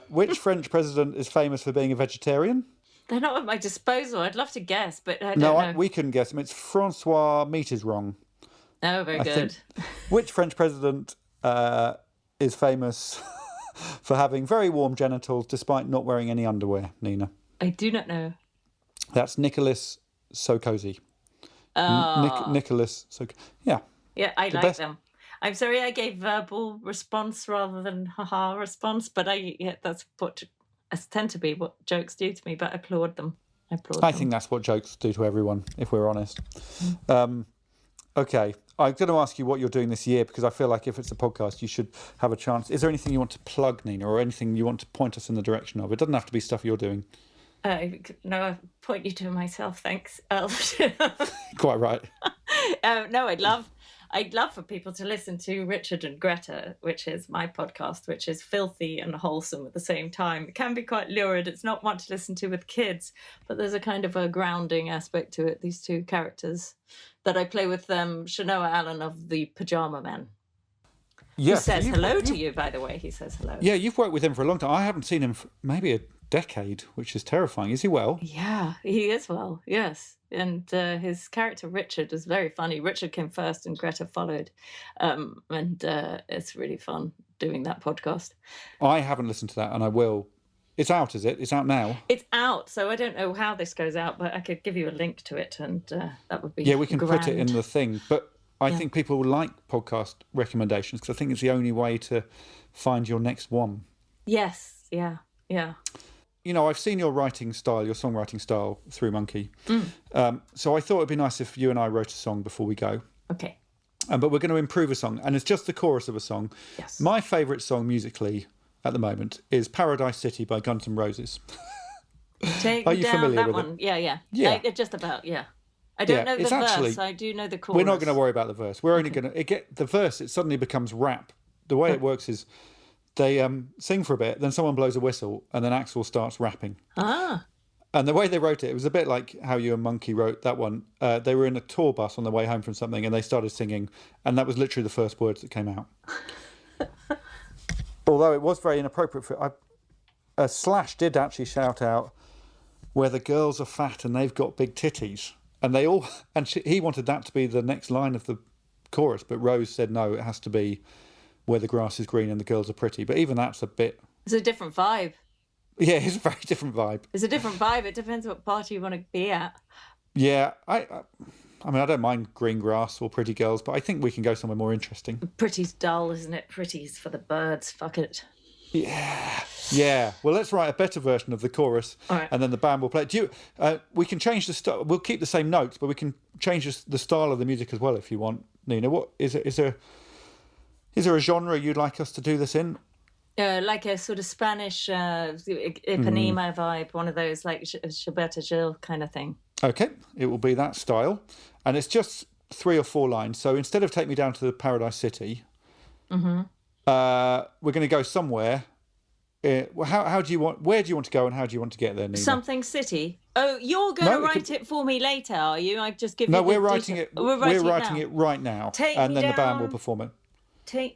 Which French president is famous for being a vegetarian? They're not at my disposal. I'd love to guess, but I don't know. We couldn't guess him. It's Francois Meat is wrong. Oh, very good. Which French president is famous for having very warm genitals despite not wearing any underwear, Nina? I do not know. That's Nicolas Sarkozy. Nicolas Sarkozy. Yeah. Yeah, I like best- them. I'm sorry I gave verbal response rather than haha response, but that's what tend to be what jokes do to me, but I applaud them. I think that's what jokes do to everyone, if we're honest. Okay, I'm going to ask you what you're doing this year, because I feel like if it's a podcast, you should have a chance. Is there anything you want to plug, Nina, or anything you want to point us in the direction of? It doesn't have to be stuff you're doing. No, I point you to myself, thanks. Quite right. No, I'd love for people to listen to Richard and Greta, which is my podcast, which is filthy and wholesome at the same time. It can be quite lurid. It's not one to listen to with kids, but there's a kind of a grounding aspect to it. These 2 characters that I play with Shanoa Allen of the Pajama Men. Yes, He says hello to you, by the way. He says hello. Yeah, you've worked with him for a long time. I haven't seen him for maybe a decade, which is terrifying. Is he well? Yeah, he is well, yes. And his character Richard is very funny. Richard came first and Greta followed. And it's really fun doing that podcast. I haven't listened to that, and I will. It's out, is it? It's out now? It's out, so I don't know how this goes out, but I could give you a link to it, and that would be Yeah, we can grand. put it in the thing. But I think people will like podcast recommendations, because I think it's the only way to find your next one. Yes, yeah. You know, I've seen your writing style, your songwriting style through Monkey. So I thought it'd be nice if you and I wrote a song before we go. Okay. But we're going to improve a song, and it's just the chorus of a song. Yes. My favourite song musically at the moment is Paradise City by Guns N' Roses. Are you down familiar that with one? It? Yeah. Just about, yeah. I don't know the it's verse. actually- I do know the chorus. We're not going to worry about the verse. We're only going to get the verse. It suddenly becomes rap. The way it works is they sing for a bit, then someone blows a whistle, and then Axl starts rapping. Ah. And the way they wrote it was a bit like how you and Monkey wrote that one. They were in a tour bus on their way home from something, and they started singing, and that was literally the first words that came out. Although it was very inappropriate for Slash did actually shout out, "Where the girls are fat and they've got big titties," and they all he wanted that to be the next line of the chorus, but Rose said no, it has to be "Where the grass is green and the girls are pretty." But even that's a bit. It's a different vibe. Yeah, it's a very different vibe. It's a different vibe. It depends what party you want to be at. Yeah, I mean, I don't mind green grass or pretty girls, but I think we can go somewhere more interesting. Pretty's dull, isn't it? Pretty's for the birds. Fuck it. Yeah. Well, let's write a better version of the chorus, right. And then the band will play it. We can change the style. We'll keep the same notes, but we can change the style of the music as well if you want, Nina. What is it? Is there a genre you'd like us to do this in? Like a sort of Spanish Ipanema vibe, one of those like Gilberto Gil kind of thing. Okay, it will be that style. And it's just 3 or 4 lines. So instead of Take Me Down to the Paradise City, we're going to go somewhere. How do you want? Where do you want to go, and how do you want to get there, Nina? Something city. Oh, you're going to write it for me later, are you? I've just given. No, we're writing it. We're writing it right now, and then the band will perform it.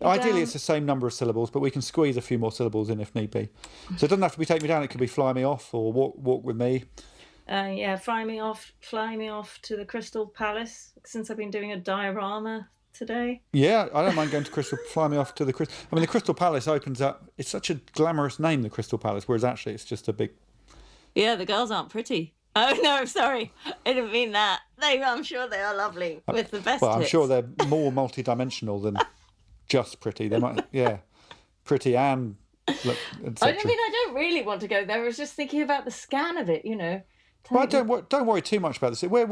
Ideally, it's the same number of syllables, but we can squeeze a few more syllables in if need be. So it doesn't have to be Take Me Down. It could be Fly Me Off or Walk With Me. Fly me off to the Crystal Palace. Since I've been doing a diorama today. Yeah, I don't mind going to Fly Me Off to the Crystal. I mean, the Crystal Palace opens up. It's such a glamorous name, the Crystal Palace, whereas actually it's just a big. Yeah, the girls aren't pretty. Oh no, sorry, I didn't mean that. I'm sure they are lovely with the best. Well, I'm hits. sure they're more multi-dimensional than just pretty. They might, pretty and. Look, I don't really want to go there. I was just thinking about the scan of it, Well, don't worry too much about this. We're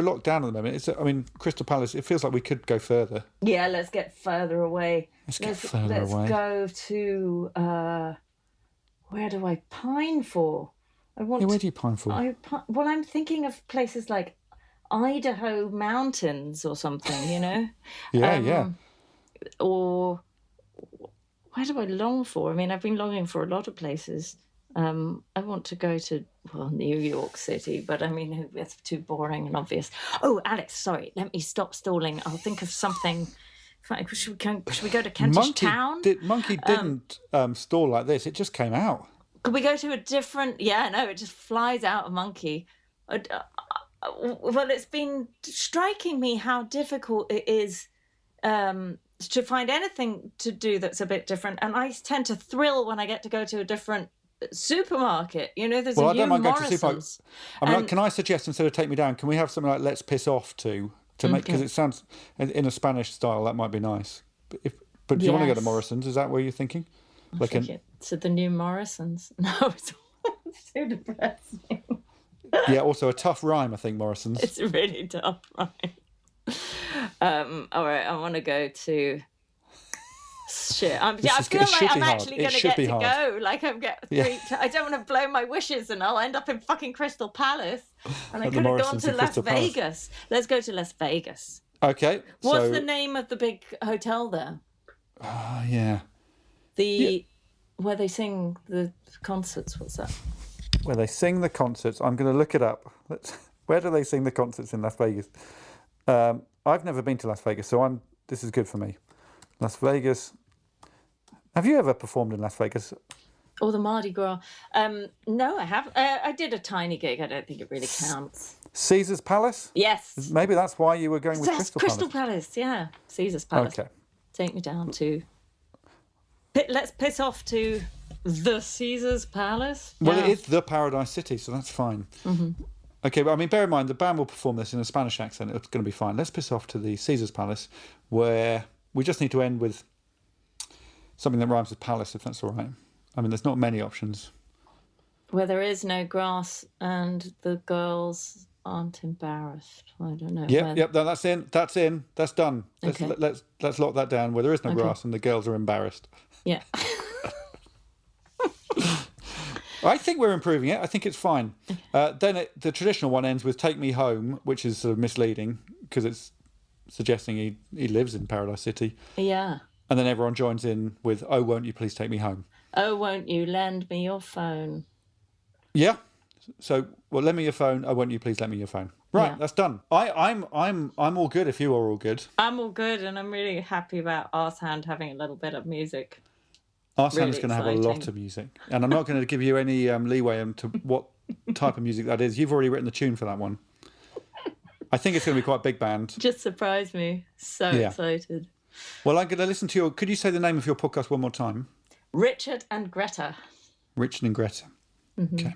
locked down at the moment. Crystal Palace. It feels like we could go further. Yeah, let's get further away. Let's go to where do I pine for? Where do you pine for? I'm thinking of places like Idaho mountains or something. Yeah. Or where do I long for? I mean, I've been longing for a lot of places. I want to go to New York City, but I mean it's too boring and obvious. Oh, Alex, sorry, let me stop stalling. I'll think of something. Should we go to Kentish Town? Monkey didn't stall like this. It just came out. Could we go to a different? Yeah, no, it just flies out of Monkey. Well, it's been striking me how difficult it is to find anything to do that's a bit different, and I tend to thrill when I get to go to a different supermarket. There's a new Morrison's. Can I suggest instead of Take Me Down, can we have something like Let's Piss Off to make, because it sounds in a Spanish style that might be nice. But do you want to go to Morrison's? Is that where you're thinking? To the new Morrison's. No, it's too depressing. Yeah, also a tough rhyme, I think, Morrison's. It's a really tough rhyme. All right, I want to go to. Shit, I feel like I'm actually going to get to go. Like I'm freaked. I don't want to blow my wishes, and I'll end up in fucking Crystal Palace. And I could have gone to Las Vegas. Let's go to Las Vegas. Okay. What's the name of the big hotel there? Yeah. Where they sing the concerts. What's that? Where they sing the concerts. I'm going to look it up. Where do they sing the concerts in Las Vegas? I've never been to Las Vegas, so this is good for me. Las Vegas. Have you ever performed in Las Vegas? Or the Mardi Gras? No, I haven't. I did a tiny gig. I don't think it really counts. Caesar's Palace? Yes. Maybe that's why you were going with Crystal Palace. Yeah. Caesar's Palace. Okay. Take me down to... Let's piss off to the Caesar's Palace. Well, it is the Paradise City, so that's fine. Mm-hmm. Okay, but I mean, bear in mind, the band will perform this in a Spanish accent. It's going to be fine. Let's piss off to the Caesar's Palace, where we just need to end with something that rhymes with palace, if that's all right. I mean, there's not many options. Where there is no grass and the girls aren't embarrassed. I don't know. Yep. No, that's in. That's done. Okay. Let's lock that down. Where there is no grass and the girls are embarrassed. Yeah. I think we're improving it. I think it's fine. Then the traditional one ends with "Take Me Home," which is sort of misleading because it's suggesting he lives in Paradise City. Yeah. And then everyone joins in with, "Oh, won't you please take me home?" Oh, won't you lend me your phone? Yeah. So, well, lend me your phone. Oh, won't you please lend me your phone? Right, That's done. I'm all good if you are all good. I'm all good, and I'm really happy about Arsehand having a little bit of music. Arsehand is going to have a lot of music, and I'm not going to give you any leeway into what type of music that is. You've already written the tune for that one. I think it's going to be quite big band. Just surprised me. So excited. Well, I'm going to listen to could you say the name of your podcast one more time? Richard and Greta. Richard and Greta. Mm-hmm. Okay.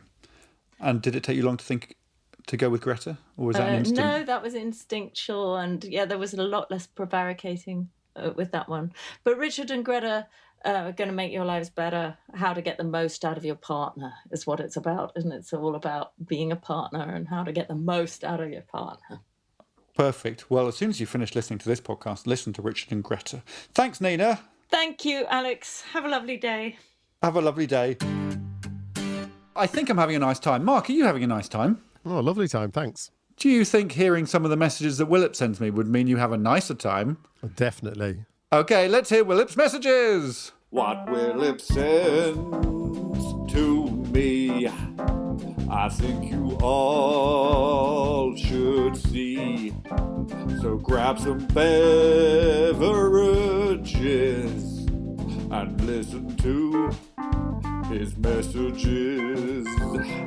And did it take you long to go with Greta? Or was that an instinct? No, that was instinctual. And there was a lot less prevaricating with that one. But Richard and Greta are going to make your lives better. How to get the most out of your partner is what it's about, isn't it? It's all about being a partner and how to get the most out of your partner. Perfect. Well, as soon as you finish listening to this podcast, listen to Richard and Greta. Thanks, Nina. Thank you, Alex. Have a lovely day. Have a lovely day. I think I'm having a nice time. Mark, are you having a nice time? Oh, lovely time, thanks. Do you think hearing some of the messages that Willip sends me would mean you have a nicer time? Definitely. Okay, let's hear Willip's messages. What Willip sends to me, I think you all should see. So grab some beverages and listen to his messages.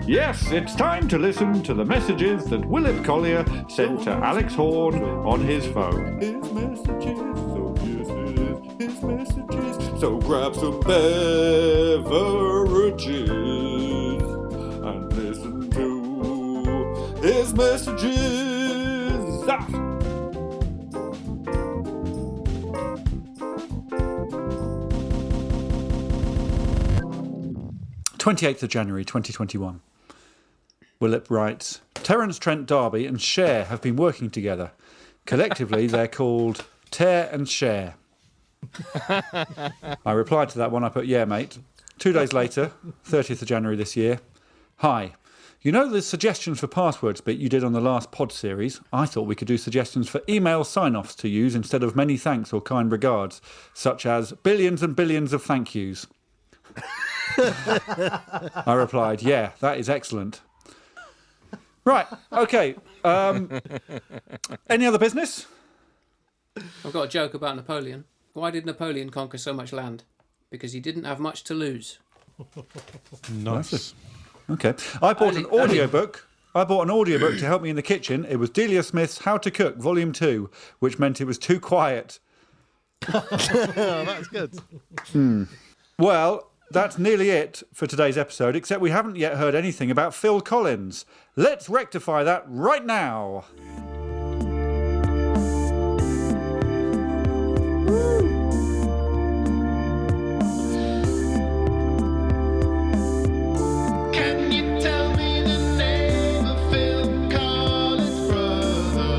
Yes, it's time to listen to the messages that Willip Collier sent to Alex Horne on his phone. His messages, so yes it is, his messages. So grab some beverages and listen to his messages. Ah! 28th of January 2021. Willip writes, Terence Trent D'Arby and Cher have been working together. Collectively, they're called Tear and Share. I replied to that one. I put, yeah, mate. 2 days later, 30th of January this year. Hi. You know the suggestions for passwords bit you did on the last pod series? I thought we could do suggestions for email sign-offs to use instead of many thanks or kind regards, such as billions and billions of thank yous. I replied, yeah, that is excellent. Right, okay. Any other business? I've got a joke about Napoleon. Why did Napoleon conquer so much land? Because he didn't have much to lose. Nice. Okay. I bought an audiobook. I bought an audiobook to help me in the kitchen. It was Delia Smith's How to Cook, Volume 2, which meant it was too quiet. That's good. Well, that's nearly it for today's episode, except we haven't yet heard anything about Phil Collins. Let's rectify that right now. Can you tell me the name of Phil Collins' brother?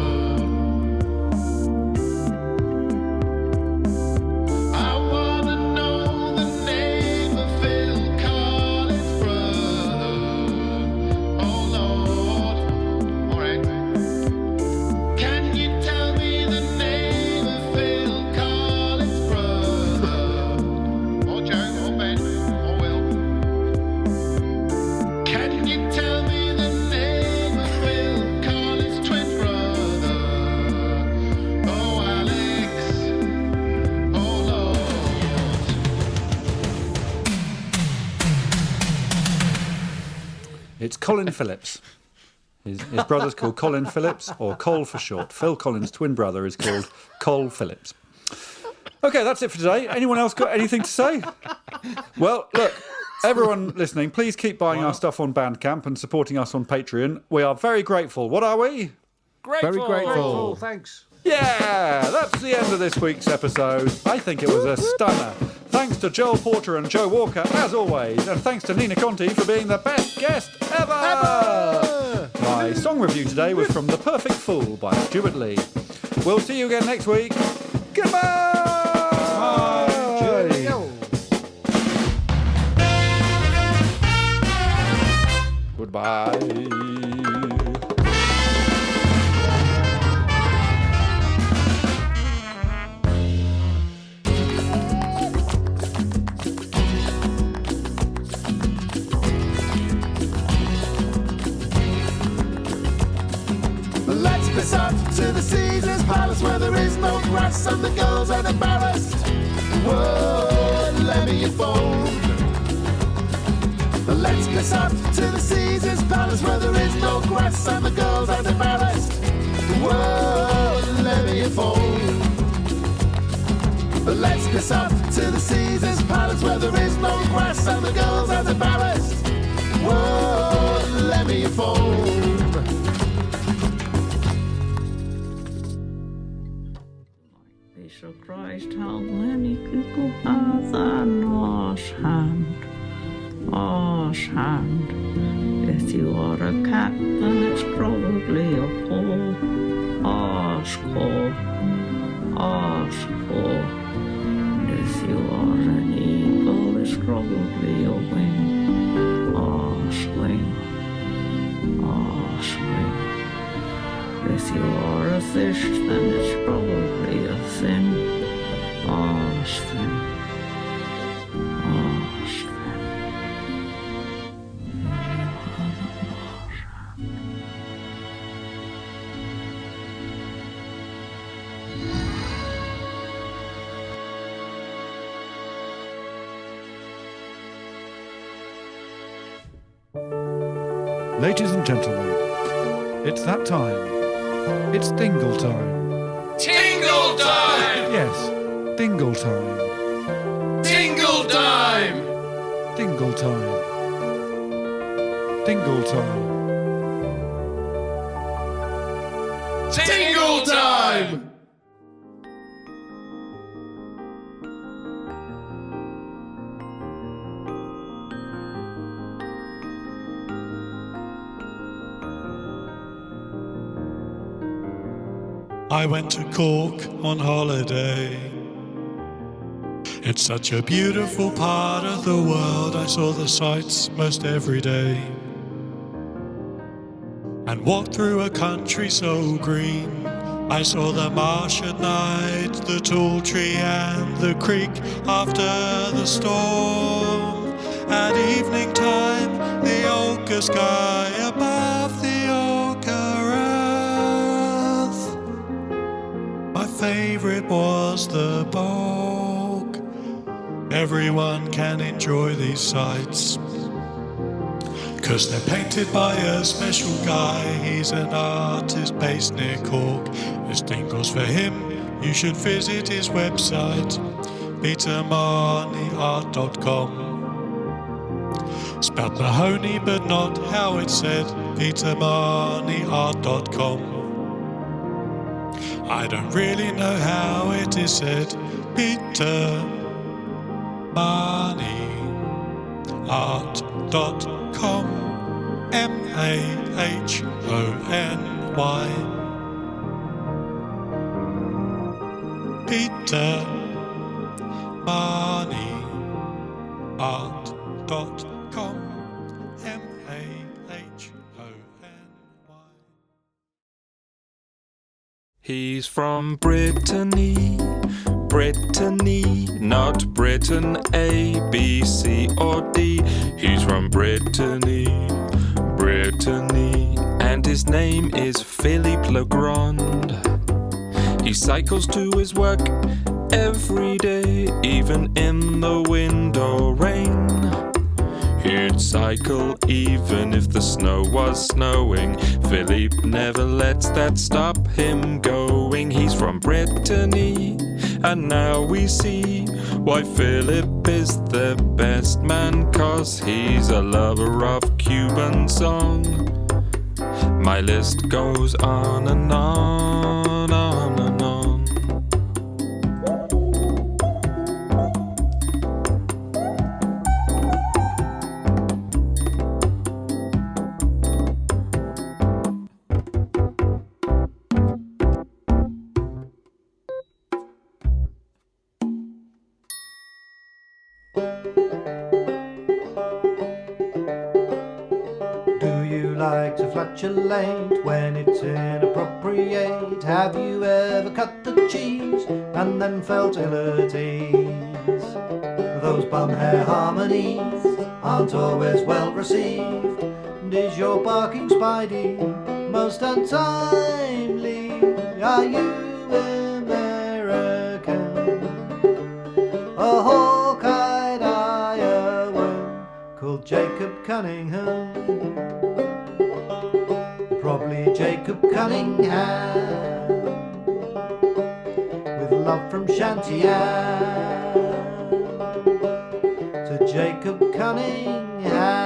I wanna know the name of Phil Collins' brother. Oh Lord, alright. Can you tell me the name of Phil Collins' brother? Oh Joe, oh Ben, oh Will. Can you tell me the name of Phil Collins' twin brother? Oh Alex, oh Lord. It's Colin Phillips. His brother's called Colin Phillips, or Cole for short. Phil Collins' twin brother is called Cole Phillips. Okay, that's it for today. Anyone else got anything to say? Well, look, everyone listening, please keep buying our stuff on Bandcamp and supporting us on Patreon. We are very grateful. What are we? Very grateful. Thanks. Yeah, that's the end of this week's episode. I think it was a stunner. Thanks to Joel Porter and Joe Walker, as always, and thanks to Nina Conti for being the best guest ever! My song review today was from The Perfect Fool by Stuart Lee. We'll see you again next week. Goodbye! Goodbye. Let's piss up to the Caesar's Palace where there is no grass and the girls are embarrassed. Whoa, let me your phone. Let's piss up to the Caesar's Palace where there is no grass and the girls are embarrassed. Whoa, let me your phone. Let's piss up to the Caesar's Palace where there is no grass and the girls are embarrassed. Whoa, let me your phone. Jesus Christ, how many people have an Arsehand? Arsehand. If you are a cat, then it's probably a paw. Arsecaw. Arsecaw. And if you are an eagle, it's it's probably a wing. Oh, swing. Oh, swing. If you are a fish, then it's probably a fin. Oh, swing. Oh, swing. Ladies and gentlemen, it's that time. It's Dingle Time. Tingle time! Yes, Dingle Time. Tingle time! Dingle Time. Dingle Time. Tingle time! I went to Cork on holiday. It's such a beautiful part of the world. I saw the sights most every day and walked through a country so green. I saw the marsh at night, the tall tree and the creek after the storm. At evening time, the ochre sky above the ochre earth. My favourite was the bog. Everyone can enjoy these sights, 'cause they're painted by a special guy. He's an artist based near Cork. This tingles for him. You should visit his website, petermarnieart.com. Spelled Mahoney, but not how it's said, petermarnieart.com. I don't really know how it is said, petermarnieart.com. Mahony. petermarnieart.com. He's from Brittany, Brittany, not Britain A, B, C or D. He's from Brittany, Brittany, and his name is Philippe Legrand. He cycles to his work every day, even in the wind or rain. He'd cycle even if the snow was snowing. Philippe never lets that stop him going. He's from Brittany, and now we see why Philip is the best man, 'cause he's a lover of Cuban song. My list goes on and on, on and on. Like to flatulate when it's inappropriate? Have you ever cut the cheese and then felt ill at ease? Those bum hair harmonies aren't always well received. And is your barking Spidey most untimely? Are you American? A hawk-eyed Iowan called Jacob Cunningham? Probably Jacob Cunningham, with love from Shantyam to Jacob Cunningham.